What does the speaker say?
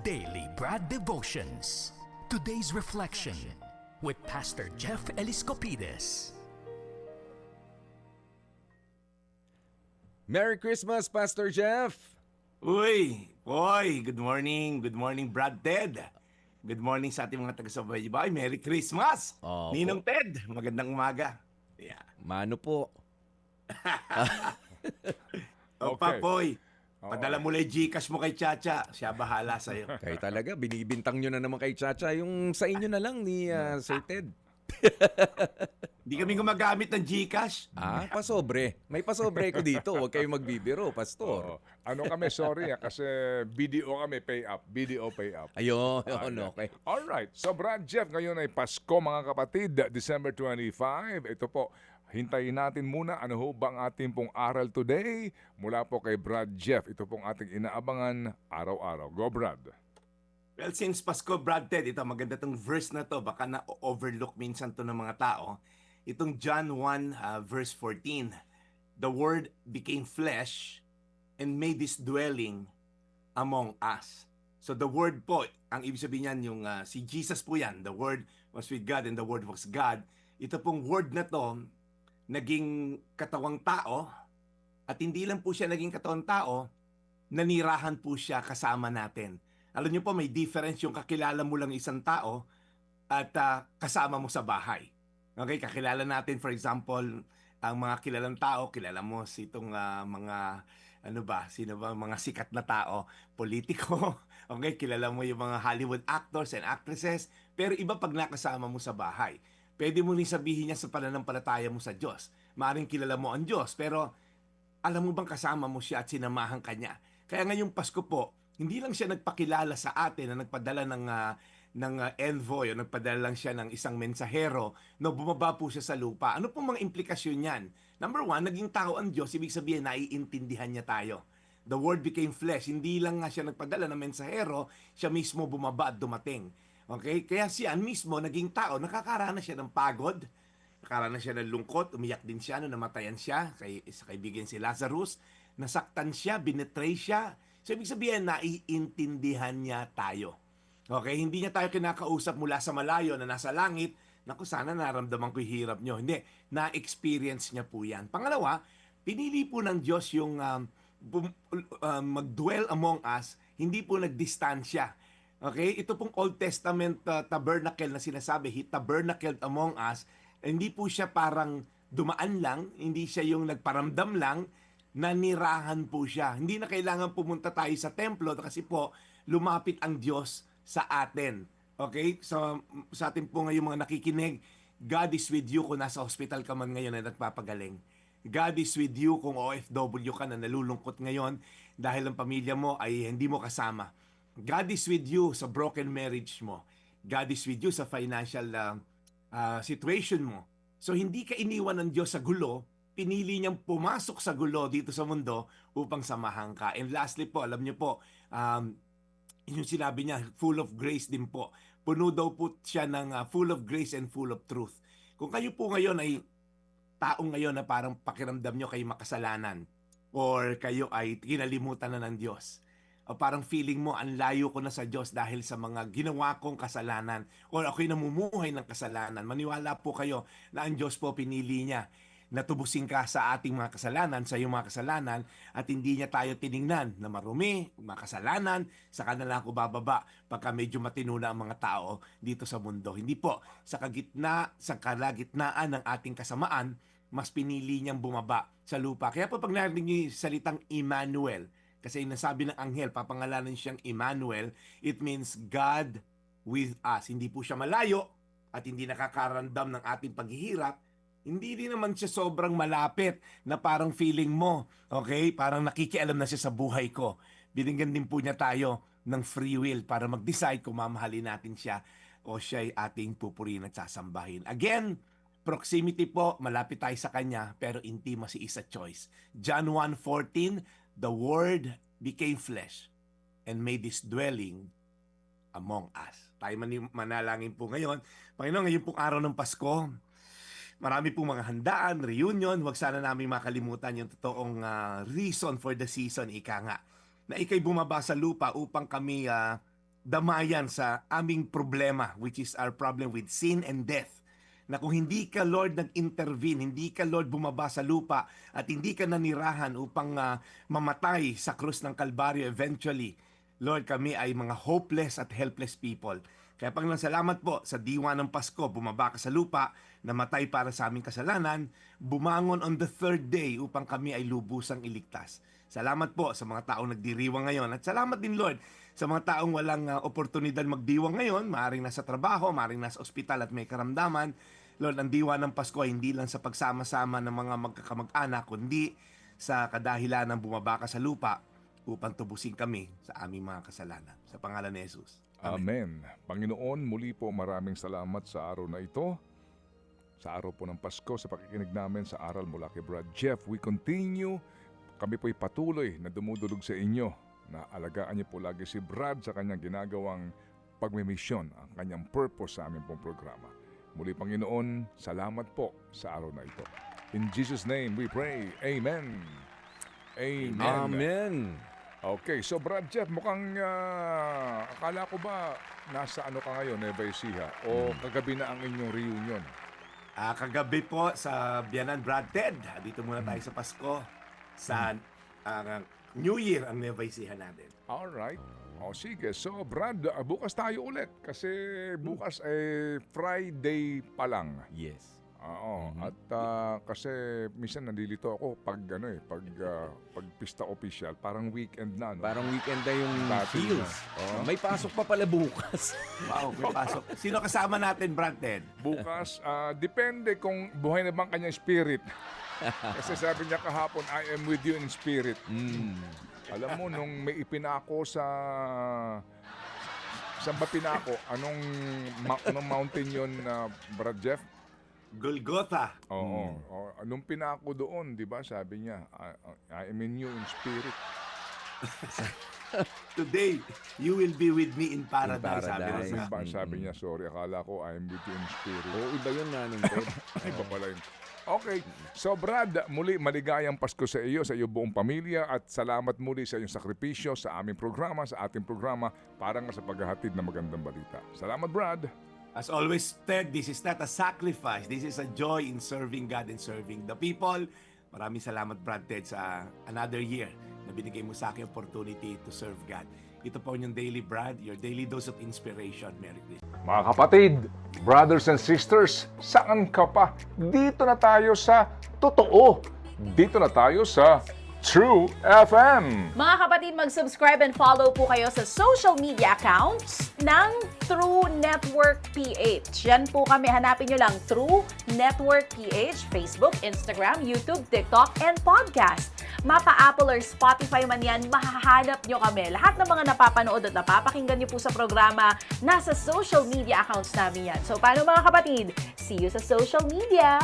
Daily Brad Devotions. Today's reflection with Pastor Jeff Eliscopides. Merry Christmas, Pastor Jeff! Uy, boy, good morning. Good morning, Brad Ted. Good morning sa ating mga taga-subaybay. Merry Christmas! Opo. Ninong Ted, magandang umaga. Yeah. Mano po? O Okay. Papoy, padala mo lang yung Gcash mo kay Chacha. Siya bahala sa'yo. Kayo talaga, binibintang nyo na naman kay Chacha. Yung sa inyo na lang ni Sir Ted. Hindi kami gumagamit ng Gcash. Pasobre. May pasobre ko dito. Huwag kayong magbibiro, Pastor. Oo. Ano kami, sorry kasi BDO kami, pay up. BDO pay up. Ayun, okay. Alright, so Brad Jeff, ngayon ay Pasko mga kapatid, December 25. Ito po, hintayin natin muna ano ho bang ating pong aral today mula po kay Brad Jeff. Ito pong ating inaabangan araw-araw. Go Brad! Well, since Pasko, Brad Ted, ito maganda tong verse na to. Baka na-overlook minsan to ng mga tao. Itong John 1 verse 14. The Word became flesh and made His dwelling among us. So the Word po, ang ibig sabihin niyan, yung si Jesus po yan. The Word was with God and the Word was God. Ito pong Word na to, naging katawang tao, at hindi lang po siya naging katawang tao, nanirahan po siya kasama natin. Alam niyo po, may difference yung kakilala mo lang isang tao at kasama mo sa bahay. Okay, kakilala natin, for example, ang mga kilalang tao, kilala mo si itong mga, sino ba, mga sikat na tao, politiko, okay, kilala mo yung mga Hollywood actors and actresses, pero iba pag nakasama mo sa bahay. Pwede mo rin sabihin niya sa pananampalataya mo sa Diyos. Maaring kilala mo ang Diyos, pero alam mo bang kasama mo siya at sinamahan ka niya? Kaya ngayong Pasko po, hindi lang siya nagpakilala sa atin na nagpadala ng envoy o nagpadala lang siya ng isang mensahero no bumaba po siya sa lupa. Ano pong mga implikasyon niyan? Number one, naging tao ang Diyos, ibig sabihin naiintindihan niya tayo. The Word became flesh. Hindi lang nga siya nagpadala ng mensahero, siya mismo bumaba at dumating. Okay? Kaya siya mismo naging tao, nakakaranas siya ng pagod, nakakaranas siya ng lungkot, umiyak din siya nung namatayan siya sa kaibigan si Lazarus, nasaktan siya, binetray siya. So, ibig sabihin, naiintindihan niya tayo. Okay? Hindi niya tayo kinakausap mula sa malayo na nasa langit. Naku, sana naramdaman ko yung hirap niyo. Hindi. Na-experience niya po yan. Pangalawa, pinili po ng Diyos yung mag-dwell among us. Hindi po nagdistansya. Okay? Ito pong Old Testament tabernacle na sinasabi, He tabernacled among us. Hindi po siya parang dumaan lang. Hindi siya yung nagparamdam lang. Nanirahan po siya. Hindi na kailangan pumunta tayo sa templo kasi po lumapit ang Diyos sa atin. Okay? So sa atin po ngayon mga nakikinig, God is with you kung nasa hospital ka man ngayon na nagpapagaling. God is with you kung OFW ka na nalulungkot ngayon dahil ang pamilya mo ay hindi mo kasama. God is with you sa broken marriage mo. God is with you sa financial situation mo. So hindi ka iniwan ng Diyos sa gulo, pinili niyang pumasok sa gulo dito sa mundo upang samahan ka. And lastly po, alam niyo po, yung sinabi niya, full of grace din po. Puno daw po siya ng full of grace and full of truth. Kung kayo po ngayon ay taong ngayon na parang pakiramdam niyo kayo makasalanan or kayo ay kinalimutan na ng Diyos, o parang feeling mo ang layo ko na sa Diyos dahil sa mga ginawa kong kasalanan or ako'y namumuhay ng kasalanan, maniwala po kayo na ang Diyos po pinili niya natubusin ka sa ating mga kasalanan, sa iyong mga kasalanan, at hindi niya tayo tiningnan na marumi, makasalanan, sa kanila ako bababa pagka medyo matino na ang mga tao dito sa mundo. Hindi po, sa kalagitnaan ng ating kasamaan, mas pinili niyang bumaba sa lupa. Kaya po pag narinig niyo yung salitang Emmanuel, kasi nasabi ng anghel, papangalanan siyang Emmanuel, it means God with us. Hindi po siya malayo at hindi nakakaramdam ng ating paghihirap. Hindi rin naman siya sobrang malapit na parang feeling mo, okay? Parang nakikialam na siya sa buhay ko. Binigyan din po niya tayo ng free will para mag-decide kung mamahalin natin siya o siya ay ating pupurihin at sasambahin. Again, proximity po, malapit tayo sa Kanya, pero intimacy is a choice. John 1:14, the Word became flesh and made His dwelling among us. Tayo manalangin po ngayon. Panginoon, ngayon pong araw ng Pasko, marami pong mga handaan, reunion. Huwag sana namin makalimutan yung totoong reason for the season, ika nga. Na ikay bumaba sa lupa upang kami damayan sa aming problema, which is our problem with sin and death. Na kung hindi ka, Lord, nag-intervene, hindi ka, Lord, bumaba sa lupa, at hindi ka nanirahan upang mamatay sa krus ng Kalbaryo eventually, Lord, kami ay mga hopeless at helpless people. Kaya Panginoon, salamat po sa diwa ng Pasko, bumaba ka sa lupa, namatay para sa aming kasalanan, bumangon on the third day upang kami ay lubusang iligtas. Salamat po sa mga taong nagdiriwang ngayon. At salamat din, Lord, sa mga taong walang oportunidad magdiwang ngayon, maaaring nasa trabaho, maaaring nasa ospital at may karamdaman. Lord, ang diwa ng Pasko ay hindi lang sa pagsama-sama ng mga magkakamag-anak, kundi sa kadahilan ng bumaba ka sa lupa upang tubusin kami sa aming mga kasalanan. Sa pangalan ni Jesus. Amen. Panginoon, muli po maraming salamat sa araw na ito. Sa araw po ng Pasko, sa pakikinig namin sa aral mula kay Brad Jeff. We continue. Kami po'y patuloy na dumudulog sa inyo na alagaan niyo po lagi si Brad sa kanyang ginagawang pagmimisyon, ang kanyang purpose sa aming pong programa. Muli, Panginoon, salamat po sa araw na ito. In Jesus' name we pray. Amen. Amen. Amen. Okay, so Brad Jeff, mukhang akala ko ba nasa ano ka ngayon, Nueva Ecija, o kagabi na ang inyong reunion? Kagabi po sa Biyanan Brad Ted, dito muna tayo sa Pasko. Sa New Year ang Nueva Ecija natin. Alright. O sige, so Brad, bukas tayo ulit kasi bukas ay Friday pa lang. Yes. Oo, at kasi minsan nalilito ako pag pag pista official, parang weekend na, no? Parang weekend na yung Dati feels. na. May pasok pa pala bukas. Wow, may pasok. Sino kasama natin, Brad Ted? Bukas, depende kung buhay na bang kanyang spirit. Kasi sabi niya kahapon, I am with you in spirit. Alam mo, nung may ipinako saan ba pinako? Anong mountain yun, Brad Jeff? Golgotha. Oo. Nung pinako doon, di ba, sabi niya, I am in you in spirit. Today, you will be with me in paradise. Sabi paradise. niya. Sabi niya, sorry, akala ko I am with you in spirit. Oo, iba yun nga nung Ted. Iba pala yun. Okay, so Brad, muli maligayang Pasko sa iyo, sa iyong buong pamilya at salamat muli sa iyong sakripisyo sa aming programa, sa ating programa para nga sa paghahatid ng magandang balita. Salamat, Brad. As always, Ted, this is not a sacrifice. This is a joy in serving God and serving the people. Maraming salamat, Brad Ted, sa another year na binigay mo sa akin opportunity to serve God. Ito po yung Daily Brad, your daily dose of inspiration. Merry Christmas. Mga kapatid, brothers and sisters, saan ka pa? Dito na tayo sa totoo. Dito na tayo sa True FM. Mga kapatid, mag-subscribe and follow po kayo sa social media accounts ng True Network PH. Yan po kami, hanapin nyo lang True Network PH, Facebook, Instagram, YouTube, TikTok, and podcast. Mapa Apple or Spotify man yan, mahahanap nyo kami. Lahat ng mga napapanood at napapakinggan nyo po sa programa, nasa social media accounts namin yan. So paano mga kapatid? See you sa social media!